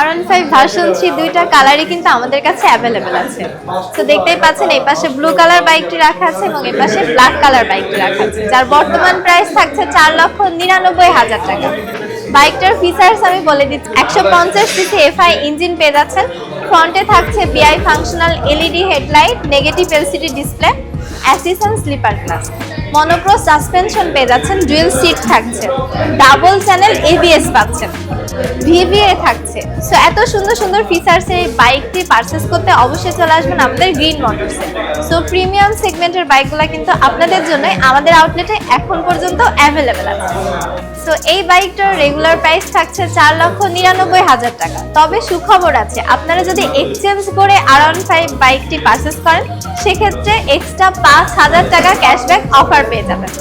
R15 version 3 দুইটা কালারই কিন্তু আমাদের কাছে অ্যাভেলেবেল আছে। তো দেখতেই পাচ্ছেন এই পাশে ব্লু কালার বাইকটি রাখা আছে এবং এই পাশে ব্ল্যাক কালার বাইকটি রাখা আছে, যার বর্তমান প্রাইস থাকছে 4,99,000 টাকা। বাইকটার ফিচার্স আমি বলে দিচ্ছি। 150 সিসি FI ইঞ্জিন পেয়ে যাচ্ছেন। ফ্রন্টে থাকছে BI functional LED headlight, negative LCD display, assistant slipper glass, monocross suspension পেয়ে যাচ্ছেন, ডুয়েল সিট থাকছে, ডাবল চ্যানেল ABS পাচ্ছেন, VVA থাকছে। সো এত সুন্দর সুন্দর ফিচার্স এই বাইকটি পারচেজ করতে অবশ্যই চলে আসবেন আমাদের গ্রিন মোটরসে। সো প্রিমিয়াম সেগমেন্টের বাইকগুলো কিন্তু আপনাদের জন্য আমাদের আউটলেটে এখন পর্যন্ত অ্যাভেলেবেল আছে। সো এই বাইকটার রেগুলার প্রাইস থাকছে 4,99,000 টাকা। তবে সুখবর আছে, আপনারা যদি এক্সচেঞ্জ করে R15 বাইকটি পারচেজ করেন সেক্ষেত্রে এক্সট্রা 5,000 টাকা ক্যাশব্যাক অফার পেয়ে যাবেন।